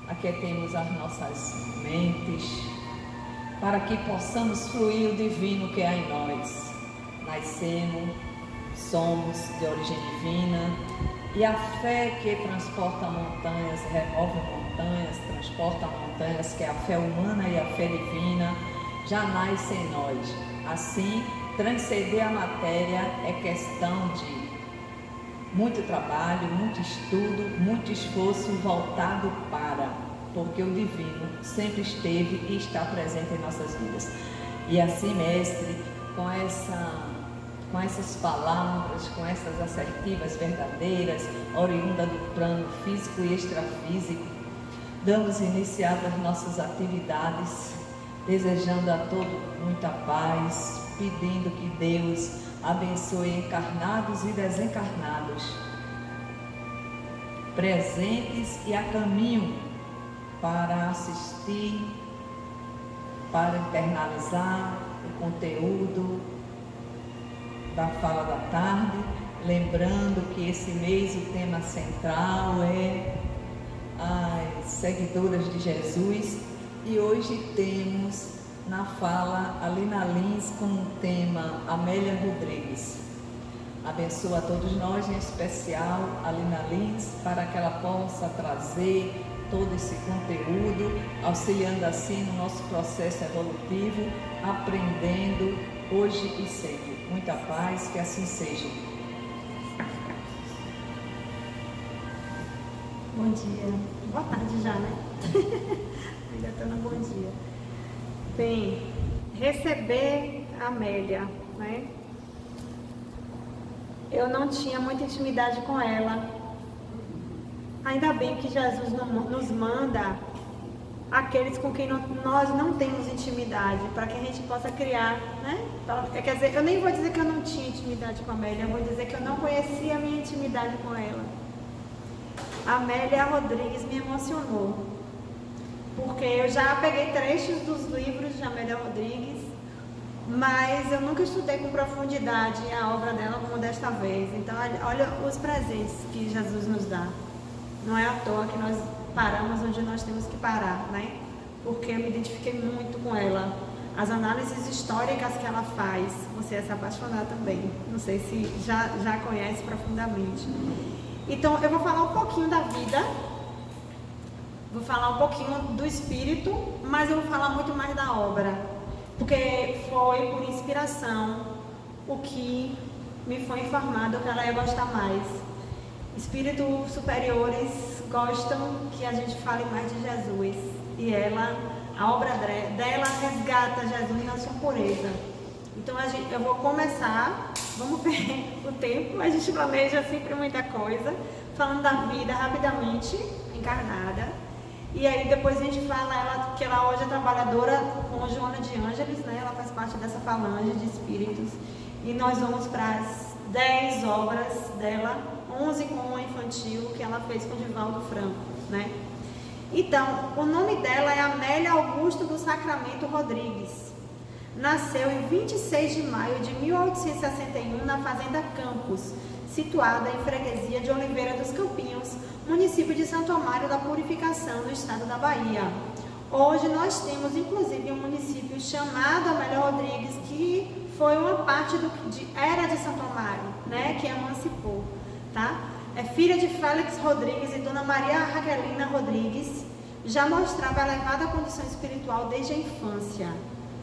aquietemos as nossas mentes, para que possamos fluir o divino que há em nós. Nascemos, somos de origem divina, e a fé que transporta montanhas, remove montanhas, transporta montanhas, que é a fé humana e a fé divina, já nasce em nós. Assim, transcender a matéria é questão de muito trabalho, muito estudo, muito esforço voltado para, porque o divino sempre esteve e está presente em nossas vidas. E assim, mestre, com essas palavras, com essas assertivas verdadeiras, oriunda do plano físico e extrafísico, damos iniciado às nossas atividades, desejando a todos muita paz, pedindo que Deus abençoe encarnados e desencarnados, presentes e a caminho para assistir, para internalizar o conteúdo da fala da tarde, lembrando que esse mês o tema central é as seguidoras de Jesus, e hoje temos na fala Alina Lins com o tema Amélia Rodrigues. Abençoa a todos nós, em especial a Alina Lins, para que ela possa trazer todo esse conteúdo, auxiliando assim no nosso processo evolutivo, aprendendo hoje e sempre. Muita paz, que assim seja. Bom dia. Boa tarde já, né? Ainda estou no bom dia. Bem, receber a Amélia, né? Eu não tinha muita intimidade com ela. Ainda bem que Jesus nos manda aqueles com quem nós não temos intimidade, para que a gente possa criar, né? Quer dizer, eu nem vou dizer que eu não tinha intimidade com a Amélia, eu vou dizer que eu não conhecia a minha intimidade com ela. A Amélia Rodrigues me emocionou, porque eu já peguei trechos dos livros de Amélia Rodrigues, mas eu nunca estudei com profundidade a obra dela como desta vez. Então, olha os presentes que Jesus nos dá. Não é à toa que nós paramos onde nós temos que parar, né? Porque eu me identifiquei muito com ela. As análises históricas que ela faz, você é se apaixonar também. Não sei se já conhece profundamente. Então, eu vou falar um pouquinho da vida, vou falar um pouquinho do espírito, mas eu vou falar muito mais da obra, porque foi por inspiração o que me foi informado que ela ia gostar mais. Espíritos superiores gostam que a gente fale mais de Jesus, e a obra dela resgata Jesus na sua pureza. Então eu vou começar, vamos ver o tempo, a gente planeja sempre muita coisa, falando da vida rapidamente, encarnada, e aí depois a gente fala que ela hoje é trabalhadora com Joana de Ângeles, né? Ela faz parte dessa falange de espíritos, e nós vamos para as 10 obras dela, 11 com a infantil, que ela fez com Divaldo Franco, né? Então, o nome dela é Amélia Augusto do Sacramento Rodrigues. Nasceu em 26 de maio de 1861 na Fazenda Campos, situada em freguesia de Oliveira dos Campinhos, município de Santo Amaro da Purificação, no estado da Bahia. Hoje nós temos inclusive um município chamado Amélia Rodrigues, que foi uma parte era de Santo Amaro, né, que emancipou, tá? É filha de Félix Rodrigues e Dona Maria Raquelina Rodrigues. Já mostrava elevada condição espiritual desde a infância,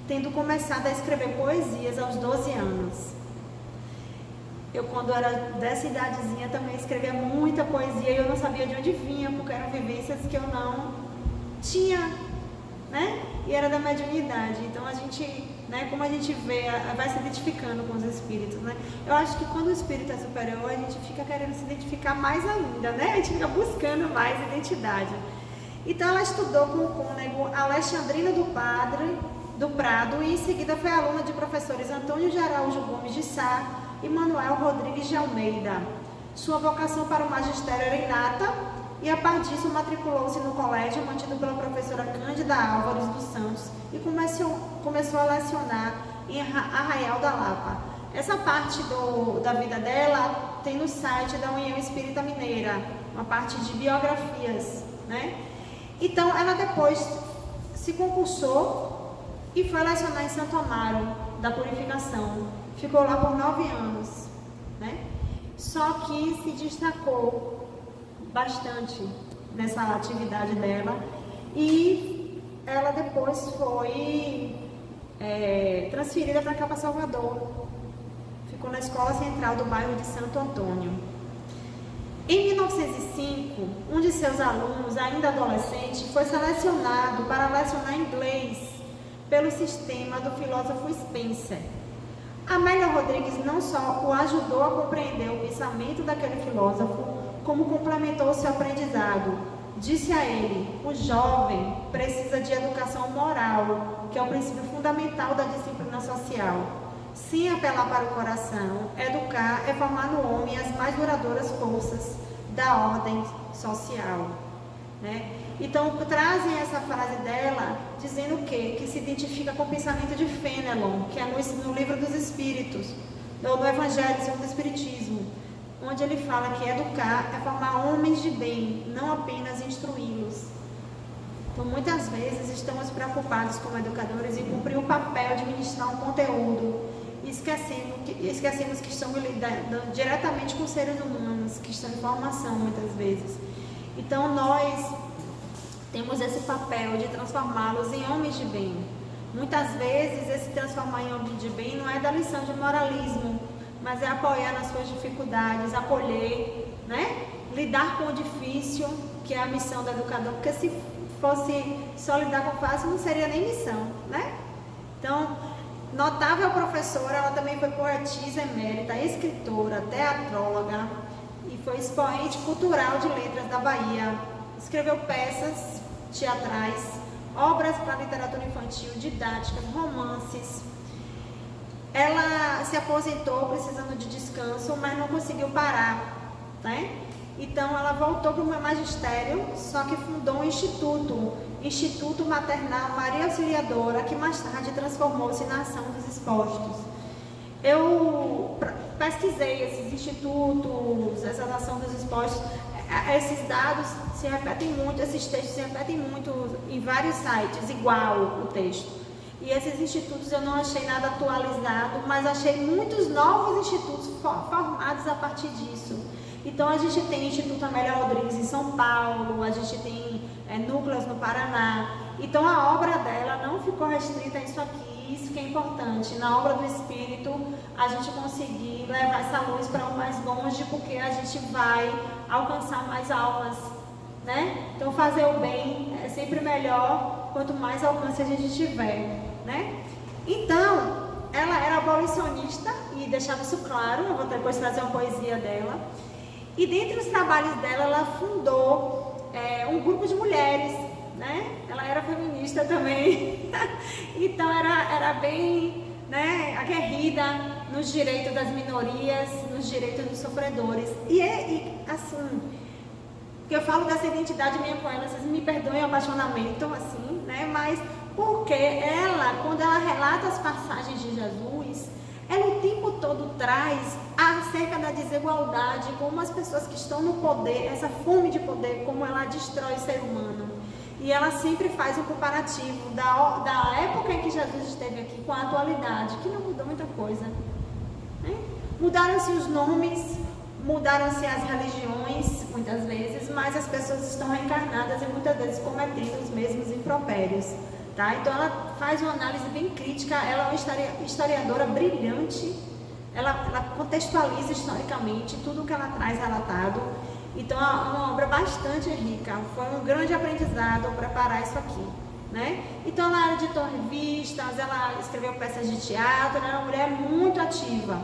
tendo começado a escrever poesias aos 12 anos. Eu, quando era dessa idadezinha, também escrevia muita poesia e eu não sabia de onde vinha, porque eram vivências que eu não tinha, né? E era da mediunidade. Então a gente, né, como a gente vê, vai se identificando com os espíritos, né? Eu acho que quando o espírito é superior, a gente fica querendo se identificar mais ainda, né? A gente fica buscando mais identidade. Então ela estudou com o cônego Alexandrino do Prado, e em seguida foi aluna de professores Antônio de Araújo Gomes de Sá e Manuel Rodrigues de Almeida. Sua vocação para o magistério era inata, e a partir disso matriculou-se no colégio mantido pela professora Cândida Álvares dos Santos e começou a lecionar em Arraial da Lapa. Essa parte da vida dela tem no site da União Espírita Mineira, uma parte de biografias, né? Então, ela depois se concursou e foi lecionar em Santo Amaro da Purificação. Ficou lá por 9 anos, né? Só que se destacou bastante nessa atividade dela e ela depois foi transferida para cá, para Salvador. Ficou na Escola Central do bairro de Santo Antônio. Em 1905, um de seus alunos, ainda adolescente, foi selecionado para lecionar inglês pelo sistema do filósofo Spencer. Amélia Rodrigues não só o ajudou a compreender o pensamento daquele filósofo, como complementou seu aprendizado. Disse a ele: o jovem precisa de educação moral, que é o princípio fundamental da disciplina social. Sem apelar para o coração, educar é formar no homem as mais duradouras forças da ordem social, né? Então, trazem essa frase dela, dizendo o quê? Que se identifica com o pensamento de Fenelon, que é no Livro dos Espíritos, do Evangelho segundo o Espiritismo, onde ele fala que educar é formar homens de bem, não apenas instruí-los. Então, muitas vezes, estamos preocupados como educadores em cumprir o papel de ministrar um conteúdo, e esquecemos que estamos lidando diretamente com seres humanos, que estão em formação, muitas vezes. Então, nós temos esse papel de transformá-los em homens de bem. Muitas vezes, esse transformar em homem de bem não é da lição de moralismo, mas é apoiar nas suas dificuldades, acolher, né? Lidar com o difícil, que é a missão do educador, porque se fosse só lidar com o fácil, não seria nem missão, né? Então, notável professora, ela também foi poetisa emérita, escritora, teatróloga e foi expoente cultural de letras da Bahia. Escreveu peças teatrais, obras para literatura infantil, didáticas, romances. Ela se aposentou precisando de descanso, mas não conseguiu parar, né? Então ela voltou para o magistério, só que fundou um Instituto Maternal Maria Auxiliadora, que mais tarde transformou-se na Ação dos Expostos. Eu pesquisei esses institutos, essa Ação dos Expostos. Esses dados se repetem muito, esses textos se repetem muito em vários sites, igual o texto. E esses institutos eu não achei nada atualizado, mas achei muitos novos institutos formados a partir disso. Então a gente tem o Instituto Amélia Rodrigues em São Paulo, a gente tem núcleos no Paraná. Então a obra dela não ficou restrita a isso aqui, isso que é importante. Na obra do Espírito, a gente conseguir levar essa luz para o mais longe, porque a gente vai alcançar mais almas, né? Então fazer o bem é sempre melhor, quanto mais alcance a gente tiver, né? Então, ela era abolicionista e deixava isso claro. Eu vou depois trazer uma poesia dela. E dentre os trabalhos dela, ela fundou um grupo de mulheres, né? Ela era feminista também, então era bem, né, aguerrida nos direitos das minorias, nos direitos dos sofredores. E assim, que eu falo dessa identidade minha com ela, vocês me perdoem o apaixonamento, assim, né? Mas porque ela, quando ela relata as passagens de Jesus, ela o tempo todo traz acerca da desigualdade, como as pessoas que estão no poder, essa fome de poder, como ela destrói o ser humano. E ela sempre faz um comparativo da época em que Jesus esteve aqui com a atualidade, que não mudou muita coisa, né? Mudaram-se os nomes, mudaram-se as religiões, muitas vezes, mas as pessoas estão reencarnadas e muitas vezes cometendo os mesmos impropérios. Tá? Então ela faz uma análise bem crítica, ela é uma historiadora brilhante, ela contextualiza historicamente tudo o que ela traz relatado. Então é uma obra bastante rica, foi um grande aprendizado preparar isso aqui, né? Então ela editou revistas, ela escreveu peças de teatro, ela é uma mulher muito ativa.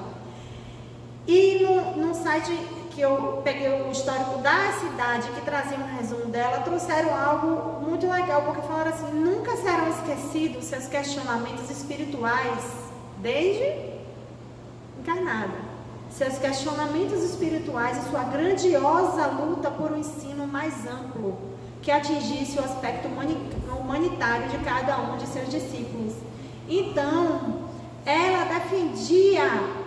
E no site que eu peguei o histórico da cidade, que trazia um resumo dela, trouxeram algo muito legal, porque falaram assim: nunca serão esquecidos seus questionamentos espirituais desde encarnada. Seus questionamentos espirituais e sua grandiosa luta por um ensino mais amplo, que atingisse o aspecto humanitário de cada um de seus discípulos. Então, ela defendia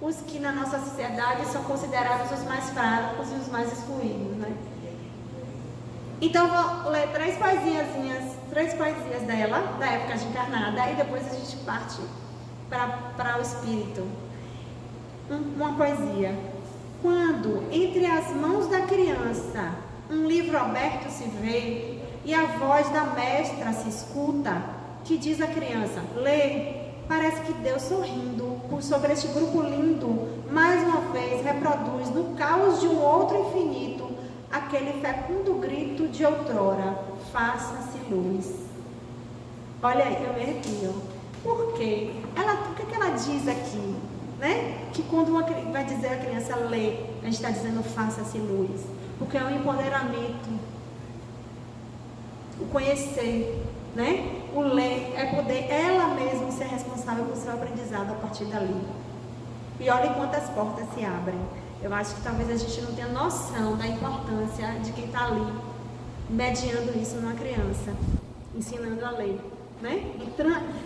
os que na nossa sociedade são considerados os mais fracos e os mais excluídos, né? Então eu vou ler três poesias dela, da época de encarnada, e depois a gente parte para o espírito. Uma poesia. Quando entre as mãos da criança um livro aberto se vê e a voz da mestra se escuta, que diz à criança, lê, parece que Deus sorrindo por sobre este grupo lindo, mais uma vez reproduz no caos de um outro infinito aquele fecundo grito de outrora, faça-se luz. Olha aí, eu me arrepio. Por quê? O que ela diz aqui? Né? Que quando vai dizer a criança lê, a gente está dizendo faça-se luz. Porque é o empoderamento, o conhecer, né? O ler é poder ela mesma ser responsável pelo seu aprendizado a partir dali. E olha quantas portas se abrem. Eu acho que talvez a gente não tenha noção da importância de quem está ali, mediando isso numa criança, ensinando a ler, né?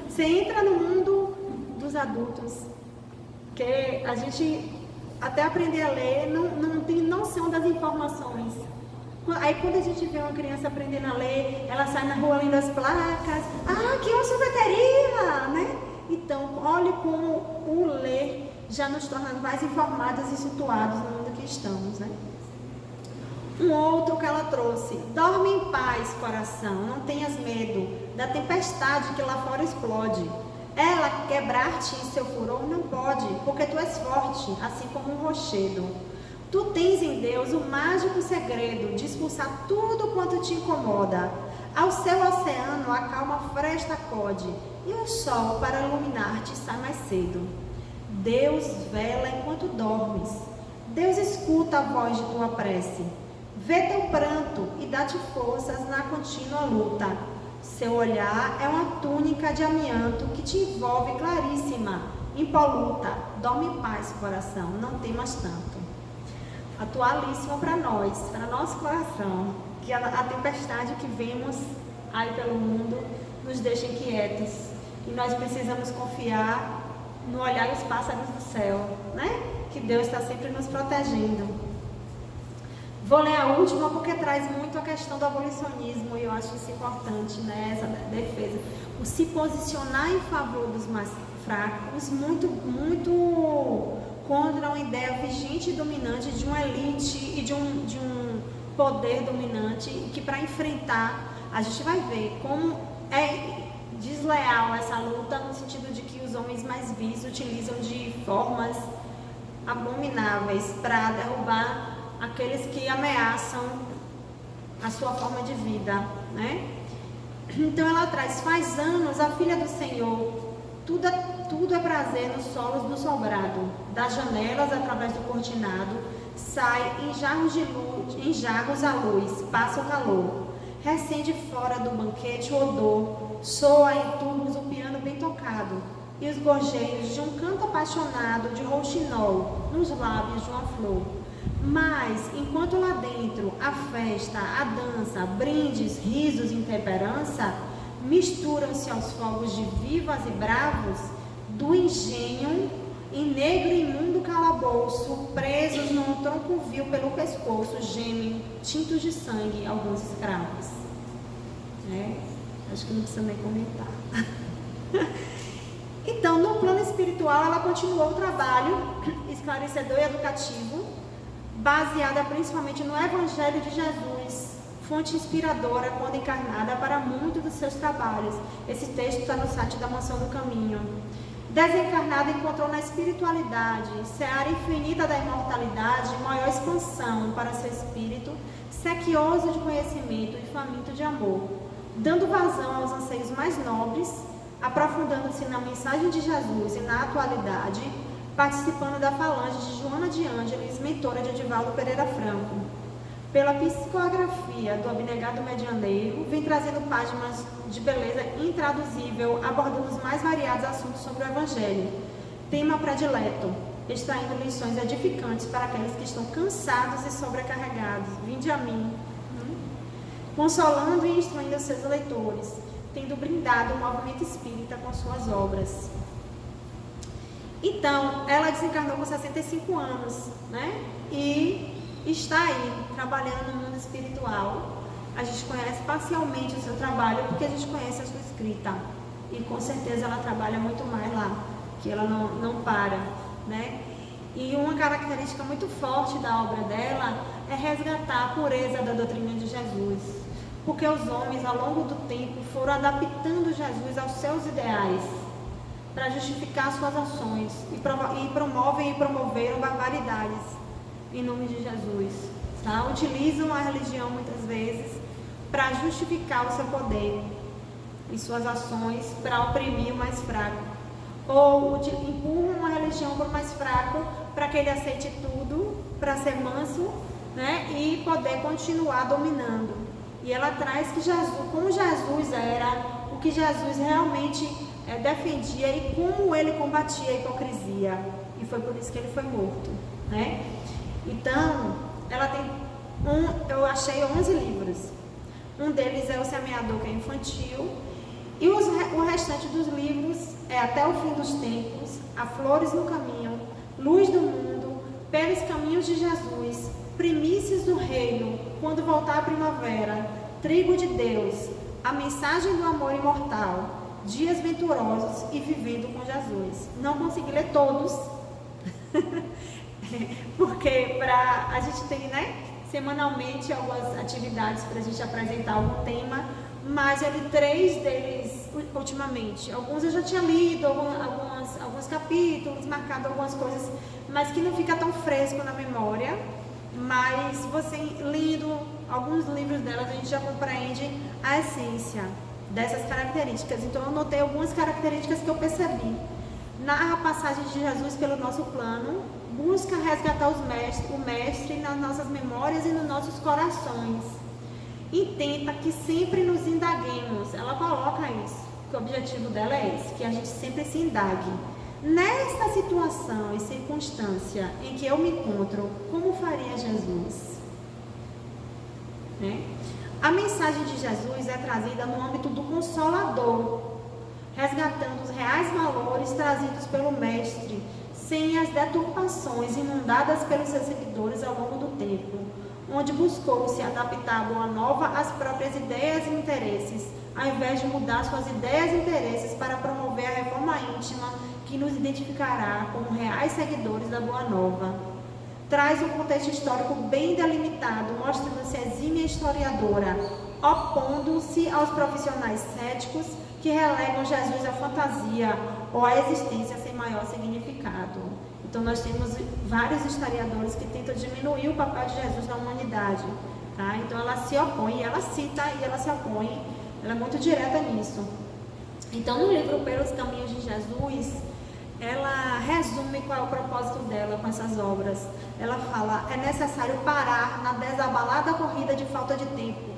Você entra no mundo dos adultos, que a gente, até aprender a ler, não tem noção das informações. Aí quando a gente vê uma criança aprendendo a ler, ela sai na rua lendo as placas, aqui é uma sorveteria, né? Então, olhe como o ler já nos torna mais informados e situados no mundo que estamos, né? Um outro que ela trouxe, dorme em paz, coração, não tenhas medo da tempestade que lá fora explode. Ela quebrar-te em seu furor não pode, porque tu és forte, assim como um rochedo. Tu tens em Deus o mágico segredo de expulsar tudo quanto te incomoda. Ao seu oceano a calma fresta acode, e o sol para iluminar-te sai mais cedo. Deus vela enquanto dormes. Deus escuta a voz de tua prece. Vê teu pranto e dá-te forças na contínua luta. Seu olhar é uma túnica de amianto que te envolve claríssima, impoluta. Dorme em paz, coração, não temas tanto. Atualíssimo para nós, para nosso coração, que a tempestade que vemos aí pelo mundo nos deixa inquietos. E nós precisamos confiar no olhar dos pássaros do céu, né? Que Deus está sempre nos protegendo. Vou ler a última porque traz muito a questão do abolicionismo e eu acho isso importante, né? Essa defesa. O se posicionar em favor dos mais fracos, muito contra uma ideia vigente e dominante de uma elite e de um poder dominante, que para enfrentar, a gente vai ver como é desleal essa luta, no sentido de que os homens mais vis utilizam de formas abomináveis para derrubar aqueles que ameaçam a sua forma de vida, né? Então ela traz, faz anos a filha do Senhor, tudo é prazer nos solos do sobrado, das janelas através do cortinado, sai em jarros a luz, passa o calor, recende fora do banquete o odor, soa em turnos o piano bem tocado, e os gorjeios de um canto apaixonado de rouxinol nos lábios de uma flor. Mas, enquanto lá dentro a festa, a dança, brindes, risos e intemperança misturam-se aos fogos de vivas e bravos, do engenho em negro e imundo calabouço, presos num tronco vil pelo pescoço, gemem, tintos de sangue, alguns escravos. Acho que não precisa nem comentar. Então, no plano espiritual, ela continuou o trabalho esclarecedor e educativo, baseada principalmente no Evangelho de Jesus, fonte inspiradora quando encarnada para muitos dos seus trabalhos. Esse texto está no site da Mansão do Caminho. Desencarnada, encontrou na espiritualidade, seara infinita da imortalidade, maior expansão para seu espírito, sequioso de conhecimento e faminto de amor, dando vazão aos anseios mais nobres, aprofundando-se na mensagem de Jesus e na atualidade, participando da falange de Joana de Ângeles, mentora de Edivaldo Pereira Franco. Pela psicografia do abnegado medianeiro, vem trazendo páginas de beleza intraduzível, abordando os mais variados assuntos sobre o Evangelho. Tema predileto, extraindo lições edificantes para aqueles que estão cansados e sobrecarregados. Vinde a mim. Consolando e instruindo os seus leitores, tendo brindado o movimento espírita com suas obras. Então, ela desencarnou com 65 anos, né? E está aí, trabalhando no mundo espiritual. A gente conhece parcialmente o seu trabalho porque a gente conhece a sua escrita. E com certeza ela trabalha muito mais lá, que ela não para, né? E uma característica muito forte da obra dela é resgatar a pureza da doutrina de Jesus. Porque os homens, ao longo do tempo, foram adaptando Jesus aos seus ideais para justificar suas ações e promovem e promoveram barbaridades em nome de Jesus. Tá? Utilizam a religião muitas vezes para justificar o seu poder e suas ações para oprimir o mais fraco. Ou empurram a religião para o mais fraco para que ele aceite tudo, para ser manso, né? E poder continuar dominando. E ela traz que Jesus, como Jesus era, o que Jesus realmente defendia e como ele combatia a hipocrisia. E foi por isso que ele foi morto, né? Então, ela tem eu achei 11 livros. Um deles é o Semeador, que é infantil. E o restante dos livros é Até o Fim dos Tempos, A Flores no Caminho, Luz do Mundo, Pelos Caminhos de Jesus, Primícias do Reino, Quando Voltar a Primavera, Trigo de Deus, A Mensagem do Amor Imortal, Dias Venturosos e Vivendo com Jesus. Não consegui ler todos, porque a gente tem, né, semanalmente algumas atividades para a gente apresentar algum tema, mas eu li 3 deles ultimamente. Alguns eu já tinha lido, alguns capítulos, marcado algumas coisas, mas que não fica tão fresco na memória. Mas você lendo alguns livros delas, a gente já compreende a essência dessas características. Então eu notei algumas características que eu percebi. Narra a passagem de Jesus pelo nosso plano, busca resgatar o mestre nas nossas memórias e nos nossos corações. E tenta que sempre nos indaguemos. Ela coloca isso, que o objetivo dela é esse, que a gente sempre se indague. Nesta situação e circunstância em que eu me encontro, como faria Jesus? Né? A mensagem de Jesus é trazida no âmbito do Consolador, resgatando os reais valores trazidos pelo Mestre, sem as deturpações inundadas pelos seus seguidores ao longo do tempo, onde buscou se adaptar a Boa Nova às próprias ideias e interesses, ao invés de mudar suas ideias e interesses para promover a reforma íntima que nos identificará como reais seguidores da Boa Nova. Traz um contexto histórico bem delimitado, mostrando-se exímia historiadora, opondo-se aos profissionais céticos que relegam Jesus à fantasia ou à existência sem maior significado. Então nós temos vários historiadores que tentam diminuir o papel de Jesus na humanidade. Tá? Então ela se opõe, ela cita e ela se opõe, ela é muito direta nisso. Então no livro Pelos Caminhos de Jesus, ela resume qual é o propósito dela com essas obras. Ela fala, é necessário parar na desabalada corrida de falta de tempo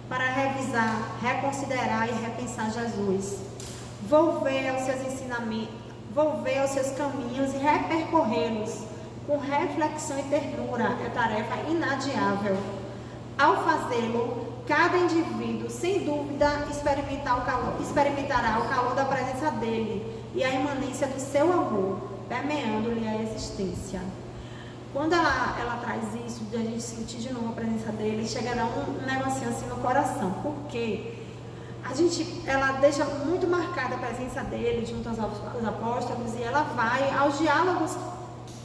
para revisar, reconsiderar e repensar Jesus. Volver aos seus ensinamentos, volver aos seus caminhos e repercorrê-los com reflexão e ternura é tarefa inadiável. Ao fazê-lo, cada indivíduo, sem dúvida, experimentará o calor da presença dele e a imanência do seu amor, permeando-lhe a existência. Quando ela traz isso, de a gente sentir de novo a presença dele, chegará um negocinho assim no coração, porque ela deixa muito marcada a presença dele junto aos apóstolos, e ela vai aos diálogos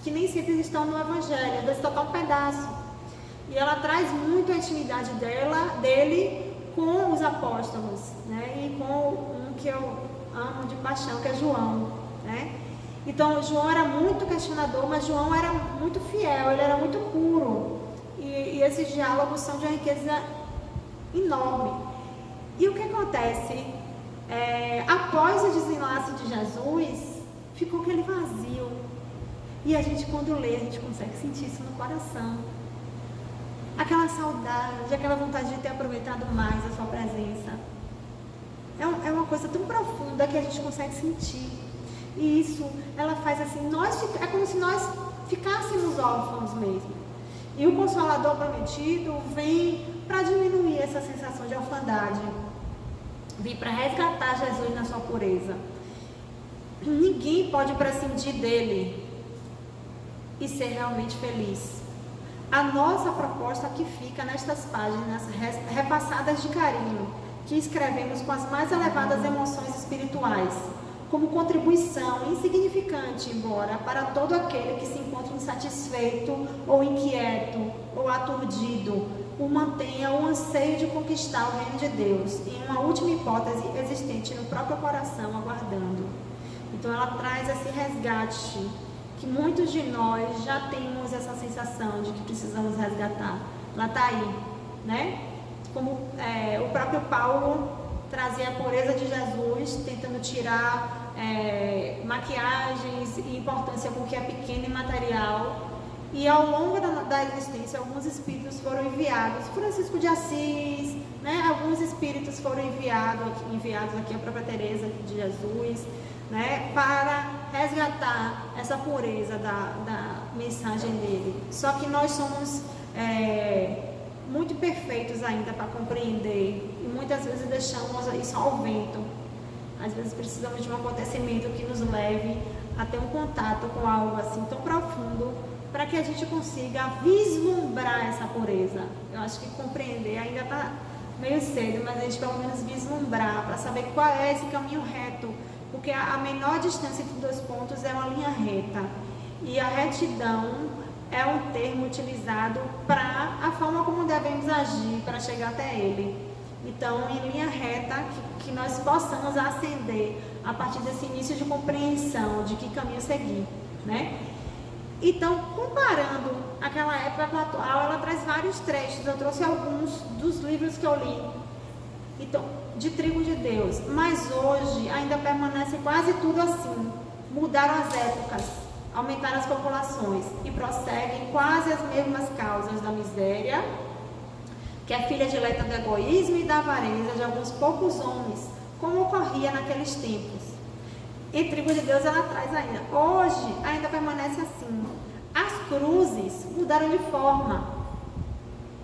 que nem sempre estão no Evangelho, às vezes toca um pedaço. E ela traz muito a intimidade dele com os apóstolos, né? E com um que eu amo de paixão, que é João, né? Então João era muito questionador, mas João era muito fiel, ele era muito puro. E esses diálogos são de uma riqueza enorme. E o que acontece? Após o desenlace de Jesus, ficou aquele vazio. E a gente, quando lê, a gente consegue sentir isso no coração. Aquela saudade, aquela vontade de ter aproveitado mais a sua presença. É uma coisa tão profunda que a gente consegue sentir. E isso, ela faz assim, é como se nós ficássemos órfãos mesmo. E o Consolador Prometido vem para diminuir essa sensação de orfandade. Vem para resgatar Jesus na sua pureza. Ninguém pode prescindir dele e ser realmente feliz. A nossa proposta aqui fica nestas páginas repassadas de carinho, que escrevemos com as mais elevadas emoções espirituais, como contribuição insignificante, embora, para todo aquele que se encontra insatisfeito ou inquieto ou aturdido, o mantenha o anseio de conquistar o reino de Deus, em uma última hipótese existente no próprio coração, aguardando. Então ela traz esse resgate, que muitos de nós já temos essa sensação de que precisamos resgatar. Ela está aí, né? Como o próprio Paulo trazia a pureza de Jesus, tentando tirar maquiagens e importância com o que é pequeno e material. E ao longo da existência, alguns espíritos foram enviados, Francisco de Assis, né? Alguns espíritos foram enviados aqui, a própria Teresa de Jesus, né? Para resgatar essa pureza da mensagem dele. Só que nós somos muito perfeitos ainda para compreender, e muitas vezes deixamos isso ao vento. Às vezes precisamos de um acontecimento que nos leve a ter um contato com algo assim tão profundo, para que a gente consiga vislumbrar essa pureza. Eu acho que compreender ainda está meio cedo, mas a gente pelo menos vislumbrar, para saber qual é esse caminho reto, porque a menor distância entre dois pontos é uma linha reta, e a retidão é um termo utilizado para a forma como devemos agir para chegar até ele. Então, em linha reta, que nós possamos ascender a partir desse início de compreensão de que caminho seguir, né? Então, comparando aquela época com a atual, ela traz vários trechos. Eu trouxe alguns dos livros que eu li, então, de Trigo de Deus, mas hoje ainda permanece quase tudo assim. Mudaram as épocas, aumentaram as populações e prosseguem quase as mesmas causas da miséria, que é filha dileta do egoísmo e da avareza de alguns poucos homens, como ocorria naqueles tempos. Em Trigo de Deus ela traz ainda, hoje ainda permanece assim. As cruzes mudaram de forma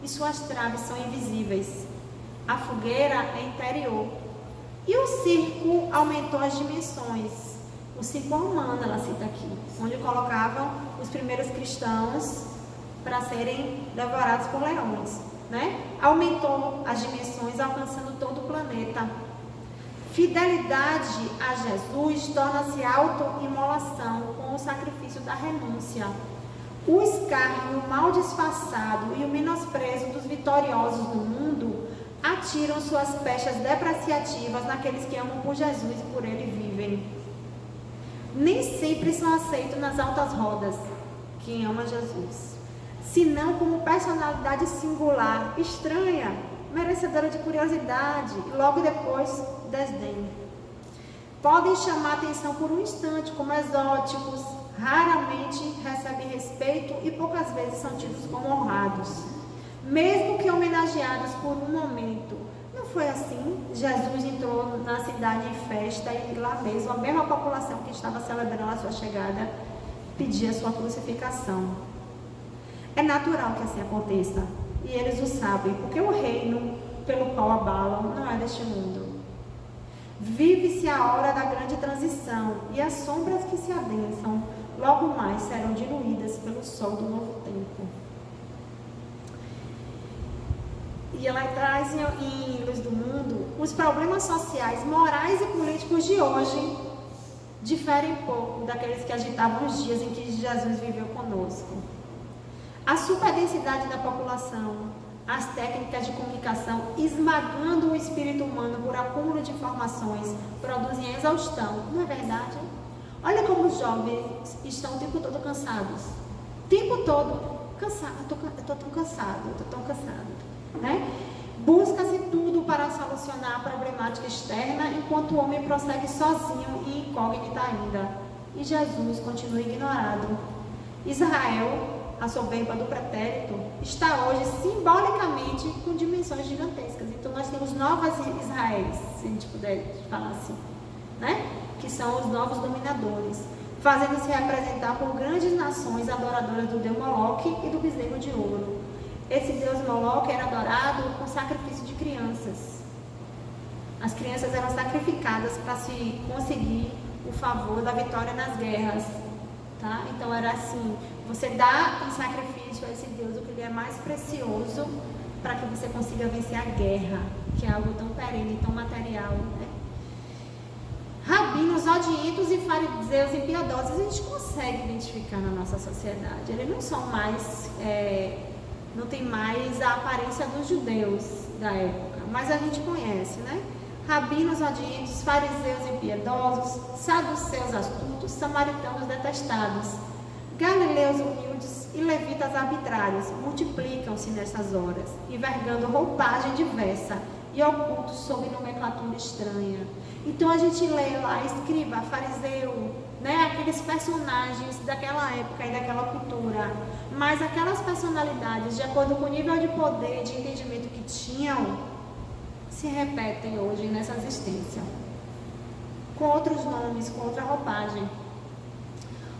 e suas traves são invisíveis. A fogueira é interior e o circo aumentou as dimensões. O circo romano, ela cita aqui, onde colocavam os primeiros cristãos para serem devorados por leões, né? Aumentou as dimensões, alcançando todo o planeta. Fidelidade a Jesus torna-se autoimolação com o sacrifício da renúncia. O escárnio mal disfarçado e o menosprezo dos vitoriosos do mundo atiram suas pechas depreciativas naqueles que amam por Jesus e por ele vivem. Nem sempre são aceitos nas altas rodas quem ama Jesus, senão como personalidade singular, estranha, merecedora de curiosidade e logo depois desdém. Podem chamar atenção por um instante como exóticos, raramente recebem respeito e poucas vezes são tidos como honrados, mesmo que homenageados por um momento. Não foi assim? Jesus entrou na cidade em festa e lá mesmo a mesma população que estava celebrando a sua chegada pedia a sua crucificação. É natural que assim aconteça e eles o sabem, porque o reino pelo qual abalam não é deste mundo. Vive-se a hora da grande transição e as sombras que se adensam logo mais serão diluídas pelo sol do novo tempo. E ela traz em Luz do Mundo, os problemas sociais, morais e políticos de hoje diferem pouco daqueles que agitavam os dias em que Jesus viveu conosco. A superdensidade da população, as técnicas de comunicação esmagando o espírito humano por acúmulo de informações produzem exaustão, não é verdade? Olha como os jovens estão o tempo todo cansados. O tempo todo cansado, eu estou tão cansado. Né? Busca-se tudo para solucionar a problemática externa, enquanto o homem prossegue sozinho e incógnito ainda. E Jesus continua ignorado. Israel, a soberba do pretérito, está hoje simbolicamente com dimensões gigantescas. Então nós temos novas Israéis, se a gente puder falar assim, né? Que são os novos dominadores, fazendo-se representar por grandes nações adoradoras do deus Moloque e do bezerro de ouro. Esse deus Moloque era adorado com sacrifício de crianças. As crianças eram sacrificadas para se conseguir o favor da vitória nas guerras, tá? Então era assim, Você dá em sacrifício a esse Deus o que lhe é mais precioso para que você consiga vencer a guerra, que é algo tão perene, tão material, né? Rabinos odientos e fariseus impiedosos, a gente consegue identificar na nossa sociedade. Eles não são mais, não tem mais a aparência dos judeus da época, mas a gente conhece, né? Rabinos odientos, fariseus impiedosos, saduceus astutos, samaritanos detestados, galileus humildes e levitas arbitrários multiplicam-se nessas horas, envergando roupagem diversa e ocultos sob nomenclatura estranha. Então a gente lê lá, escriba, fariseu, né? Aqueles personagens daquela época e daquela cultura, mas aquelas personalidades, de acordo com o nível de poder, de entendimento que tinham, se repetem hoje nessa existência, com outros nomes, com outra roupagem.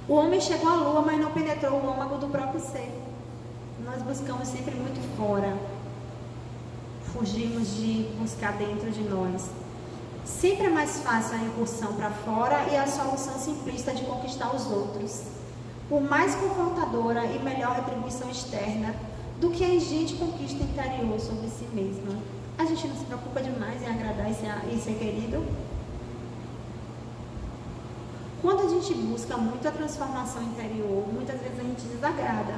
O homem chegou à lua, mas não penetrou o âmago do próprio ser. Nós buscamos sempre muito fora, fugimos de buscar dentro de nós. Sempre é mais fácil a incursão para fora e a solução simplista de conquistar os outros, por mais confrontadora e melhor retribuição externa do que a ingente conquista interior sobre si mesma. A gente não se preocupa demais em agradar e ser querido? Quando a gente busca muito a transformação interior, muitas vezes a gente desagrada,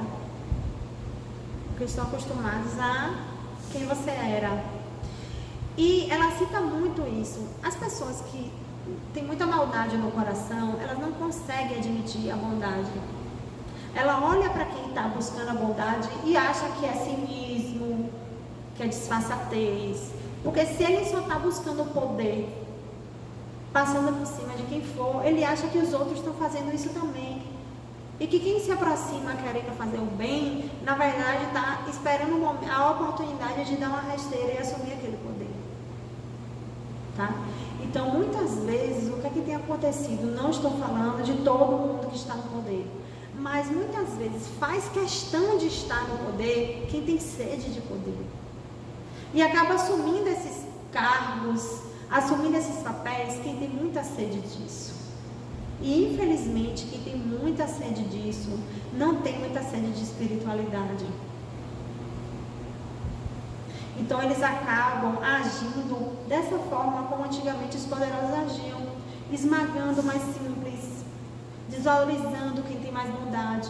porque estão acostumados a quem você era. E ela cita muito isso. As pessoas que têm muita maldade no coração, elas não conseguem admitir a bondade. Ela olha para quem está buscando a bondade e acha que é cinismo, que é disfarçatez. Porque se ele só está buscando o poder, passando por cima de quem for, ele acha que os outros estão fazendo isso também. E que quem se aproxima querendo fazer o bem, na verdade está esperando a oportunidade de dar uma rasteira e assumir aquele poder. Tá? Então, muitas vezes, o que é que tem acontecido? Não estou falando de todo mundo que está no poder, mas muitas vezes faz questão de estar no poder quem tem sede de poder. E acaba assumindo esses cargos, assumindo esses papéis, quem tem muita sede disso. E infelizmente, quem tem muita sede disso, não tem muita sede de espiritualidade. Então eles acabam agindo dessa forma como antigamente os poderosos agiam, esmagando o mais simples, desvalorizando quem tem mais bondade.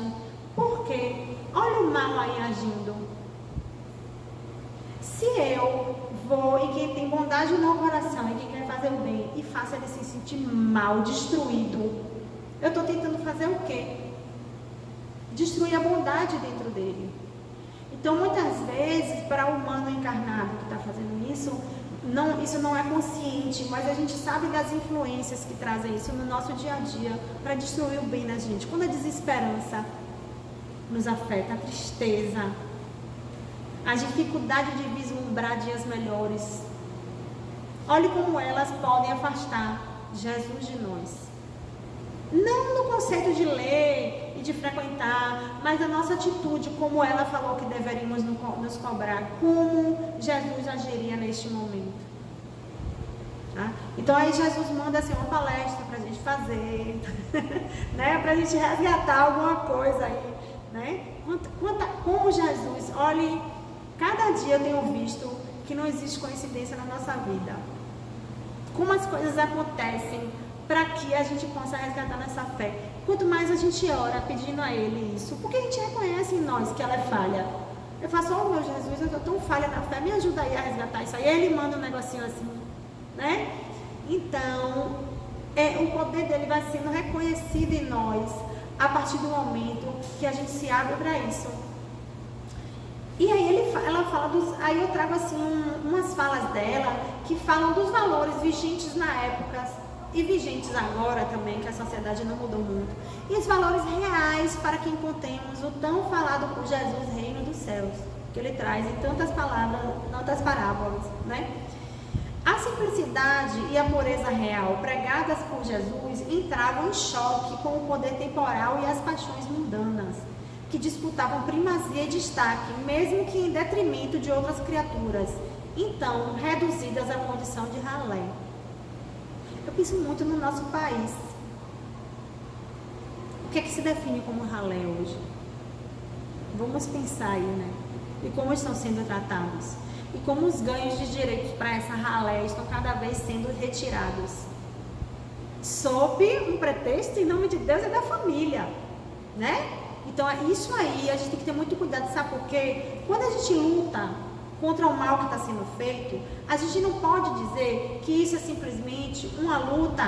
Por quê? Olha o mal aí agindo. Se eu vou e quem tem bondade no coração e quem quer fazer o bem e faça ele se sentir mal, destruído, eu estou tentando fazer o quê? Destruir a bondade dentro dele. Então, muitas vezes, para o humano encarnado que está fazendo isso não é consciente, mas a gente sabe das influências que trazem isso no nosso dia a dia para destruir o bem na gente. Quando a desesperança nos afeta, a tristeza, a dificuldade de vislumbrar dias melhores, olhe como elas podem afastar Jesus de nós. Não no conceito de ler e de frequentar, mas a nossa atitude, como ela falou que deveríamos nos cobrar, como Jesus agiria neste momento. Tá? Então aí Jesus manda assim, uma palestra para a gente fazer, né? Para a gente resgatar alguma coisa aí, né? Como Jesus, olhe, cada dia eu tenho visto que não existe coincidência na nossa vida. Como as coisas acontecem para que a gente possa resgatar nessa fé. Quanto mais a gente ora pedindo a Ele isso, porque a gente reconhece em nós que ela é falha. Eu faço, oh meu Jesus, eu estou tão falha na fé, me ajuda aí a resgatar isso aí. Ele manda um negocinho assim, né? Então, o poder dele vai sendo reconhecido em nós a partir do momento que a gente se abre para isso. E aí ela fala aí eu trago assim umas falas dela que falam dos valores vigentes na época e vigentes agora também, que a sociedade não mudou muito. E os valores reais para que encontremos o tão falado por Jesus, reino dos céus, que ele traz em tantas palavras, tantas parábolas, né? A simplicidade e a pureza real pregadas por Jesus entravam em choque com o poder temporal e as paixões mundanas, que disputavam primazia e destaque, mesmo que em detrimento de outras criaturas, então reduzidas à condição de ralé. Eu penso muito no nosso país. O que é que se define como ralé hoje? Vamos pensar aí, né? E como estão sendo tratados. E como os ganhos de direitos para essa ralé estão cada vez sendo retirados. Sob um pretexto em nome de Deus e da família, né? Então, isso aí, a gente tem que ter muito cuidado, sabe por quê? Quando a gente luta contra o mal que está sendo feito, a gente não pode dizer que isso é simplesmente uma luta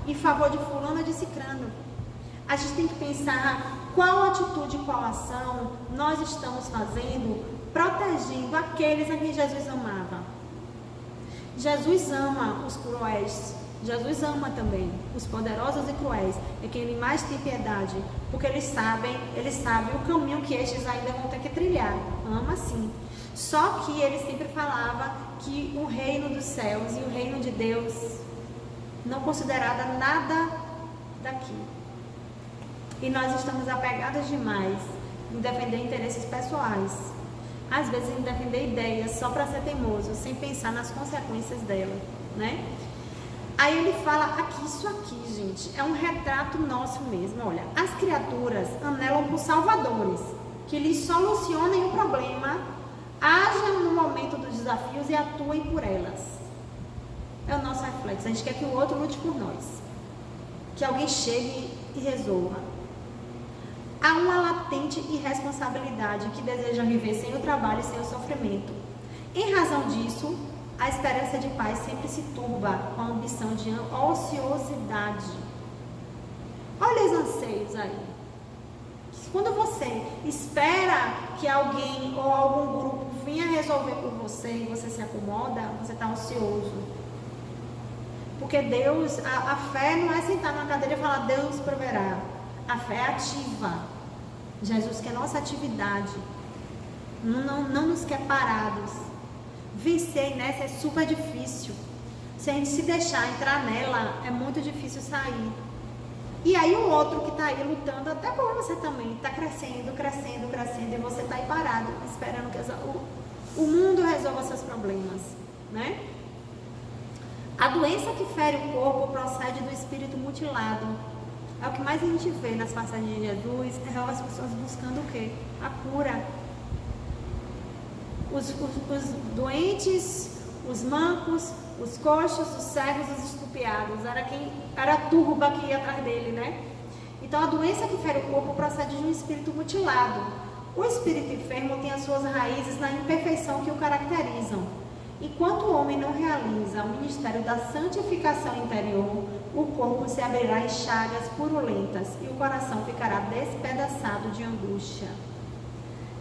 em favor de fulano ou de cicrano. A gente tem que pensar qual atitude, qual ação nós estamos fazendo, protegendo aqueles a quem Jesus amava. Jesus ama os cruéis. Jesus ama também os poderosos e cruéis. É quem ele mais tem piedade, porque ele sabe o caminho que estes ainda vão ter que trilhar. Ama sim. Só que ele sempre falava que o reino dos céus e o reino de Deus não considerava nada daqui. E nós estamos apegados demais em defender interesses pessoais. Às vezes em defender ideias só para ser teimoso, sem pensar nas consequências dela, né? Aí ele fala aqui, isso aqui, gente, é um retrato nosso mesmo. Olha, as criaturas anelam por salvadores, que lhes solucionem o problema, ajam no momento dos desafios e atuem por elas. É o nosso reflexo. A gente quer que o outro lute por nós, que alguém chegue e resolva. Há uma latente irresponsabilidade que deseja viver sem o trabalho e sem o sofrimento. Em razão disso, a esperança de paz sempre se turba com a ambição de ociosidade. Olha os anseios aí. Quando você espera que alguém ou algum grupo venha resolver por você e você se acomoda, você está ocioso. Porque Deus, a fé não é sentar na cadeira e falar Deus proverá. A fé é ativa. Jesus quer nossa atividade. Não nos quer parados. Vencer nessa é super difícil. Se a gente se deixar entrar nela, é muito difícil sair. E aí o outro que está aí lutando, até por você também, está crescendo, e você está aí parado, esperando que o mundo resolva seus problemas, né? A doença que fere o corpo procede do espírito mutilado. É o que mais a gente vê nas passagens de Jesus, é as pessoas buscando o quê? A cura. Os doentes, os mancos, os coxos, os cegos, os estupiados. Era a turba que ia atrás dele, né? Então, a doença que fere o corpo procede de um espírito mutilado. O espírito enfermo tem as suas raízes na imperfeição que o caracterizam. Enquanto o homem não realiza o ministério da santificação interior, o corpo se abrirá em chagas purulentas e o coração ficará despedaçado de angústia.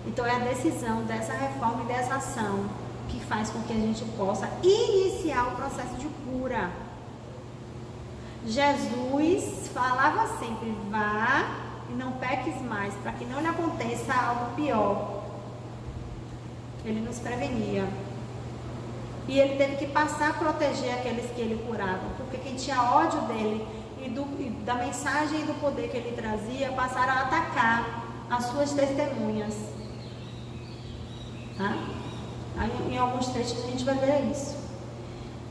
Então, é a decisão dessa reforma e dessa ação que faz com que a gente possa iniciar o processo de cura. Jesus falava sempre, vá e não peques mais, para que não lhe aconteça algo pior. Ele nos prevenia. E ele teve que passar a proteger aqueles que ele curava, porque quem tinha ódio dele e da mensagem e do poder que ele trazia, passaram a atacar as suas testemunhas. Tá? Aí, em alguns trechos a gente vai ver isso.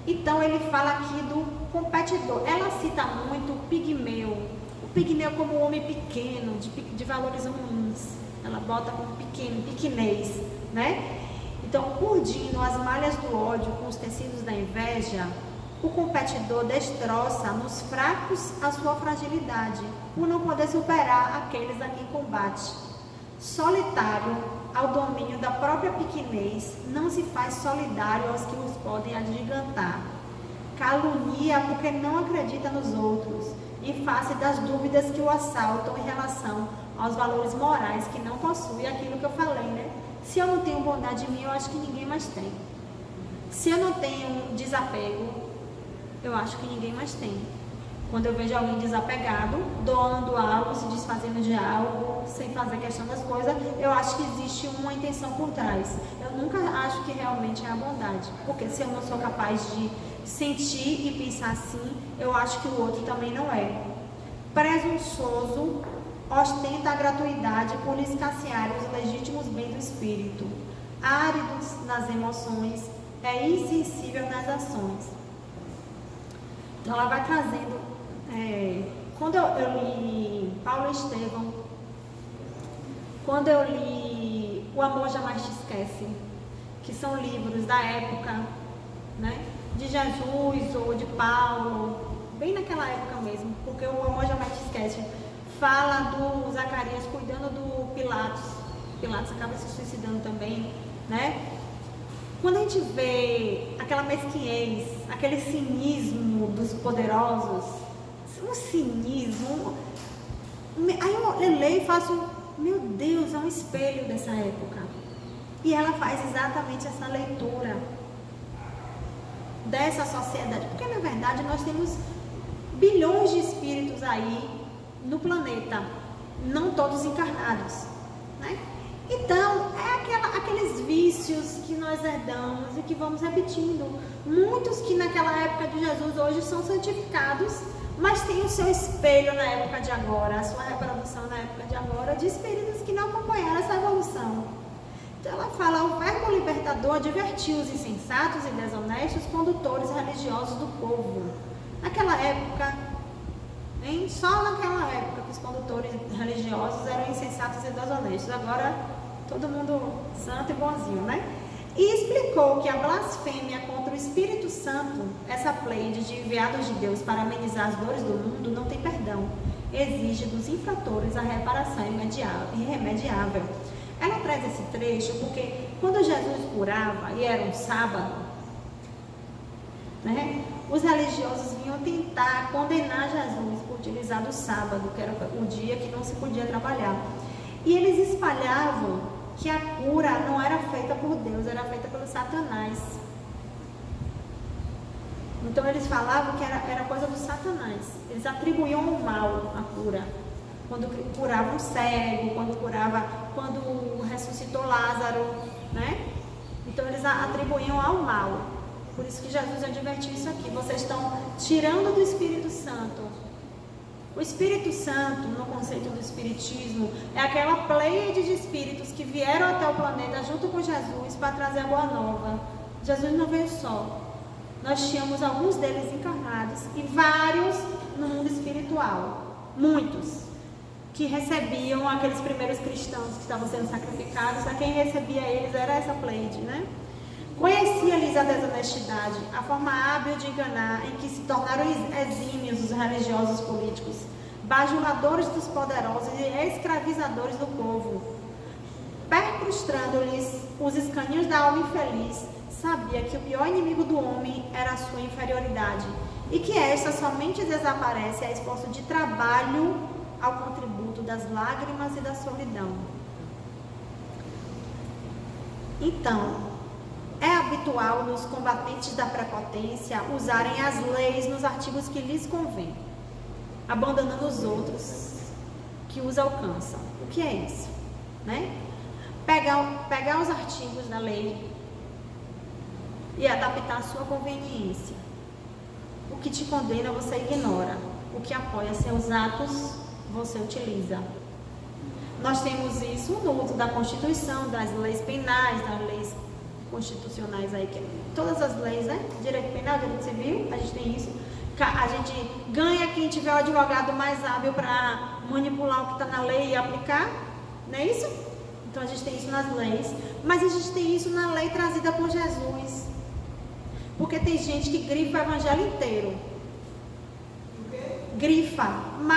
Então ele fala aqui do competidor. Ela cita muito o pigmeu. O pigmeu como um homem pequeno, de valores ruins. Ela bota como pequeno, pequenez, né? Então, urdindo as malhas do ódio com os tecidos da inveja, o competidor destroça nos fracos a sua fragilidade, por não poder superar aqueles a quem combate. Solitário ao domínio da própria pequenez, não se faz solidário aos que os podem agigantar. Calunia porque não acredita nos outros, em face das dúvidas que o assaltam em relação aos valores morais que não possui, aquilo que eu falei, né? Se eu não tenho bondade em mim, eu acho que ninguém mais tem. Se eu não tenho desapego, eu acho que ninguém mais tem. Quando eu vejo alguém desapegado, doando algo, se desfazendo de algo, sem fazer questão das coisas, eu acho que existe uma intenção por trás. Eu nunca acho que realmente é a bondade. Porque se eu não sou capaz de sentir e pensar assim, eu acho que o outro também não é. Presunçoso, ostenta a gratuidade por lhe escassear os legítimos bens do espírito. Árido nas emoções, é insensível nas ações. Então ela vai trazendo, quando eu li Paulo e Estevão, quando eu li O Amor Jamais Te Esquece, que são livros da época, né, de Jesus ou de Paulo, bem naquela época mesmo, porque o Amor Jamais Te Esquece fala do Zacarias cuidando do Pilatos. Pilatos acaba se suicidando também, né? Quando a gente vê aquela mesquinhez, aquele cinismo dos poderosos, um cinismo, aí eu leio e faço, meu Deus, é um espelho dessa época. E ela faz exatamente essa leitura dessa sociedade, porque na verdade nós temos bilhões de espíritos aí no planeta, não todos encarnados, né? Então, é aqueles vícios que nós herdamos e que vamos repetindo. Muitos que naquela época de Jesus hoje são santificados, mas tem o seu espelho na época de agora, a sua reprodução na época de agora, de espíritos que não acompanharam essa evolução. Então ela fala, o verbo libertador advertiu os insensatos e desonestos condutores religiosos do povo. Naquela época, só naquela época que os condutores religiosos eram insensatos e desonestos. Agora, todo mundo santo e bonzinho, né? E explicou que a blasfêmia contra o Espírito Santo, essa pleide de enviados de Deus para amenizar as dores do mundo, não tem perdão. Exige dos infratores a reparação irremediável. Ela traz esse trecho porque quando Jesus curava, e era um sábado, né, os religiosos vinham tentar condenar Jesus por utilizar do sábado, que era o dia que não se podia trabalhar. E eles espalhavam que a cura não era feita por Deus, era feita pelo Satanás. Então eles falavam que era coisa do Satanás. Eles atribuíam ao mal a cura. Quando curava um cego, quando ressuscitou Lázaro, né? Então eles atribuíam ao mal. Por isso que Jesus advertiu isso aqui. Vocês estão tirando do Espírito Santo. O Espírito Santo, no conceito do Espiritismo, é aquela pleiade de espíritos que vieram até o planeta junto com Jesus para trazer a boa nova. Jesus não veio só. Nós tínhamos alguns deles encarnados e vários no mundo espiritual. Muitos que recebiam aqueles primeiros cristãos que estavam sendo sacrificados. A quem recebia eles era essa pleiade, né? Conhecia-lhes a desonestidade, a forma hábil de enganar em que se tornaram exímios os religiosos políticos, bajuladores dos poderosos e escravizadores do povo. Percrustando-lhes os escaninhos da alma infeliz, sabia que o pior inimigo do homem era a sua inferioridade e que esta somente desaparece a esforço de trabalho ao contributo das lágrimas e da solidão. Então, é habitual nos combatentes da prepotência usarem as leis nos artigos que lhes convém, abandonando os outros que os alcançam. O que é isso? Né? Pegar os artigos da lei e adaptar a sua conveniência. O que te condena você ignora, o que apoia seus atos você utiliza. Nós temos isso no uso da Constituição, das leis penais, das leis constitucionais aí, que todas as leis, né? Direito penal, direito civil, a gente tem isso. A gente ganha quem tiver o advogado mais hábil para manipular o que está na lei e aplicar, não é isso? Então a gente tem isso nas leis, mas a gente tem isso na lei trazida por Jesus. Porque tem gente que grifa o evangelho inteiro. Grifa, mas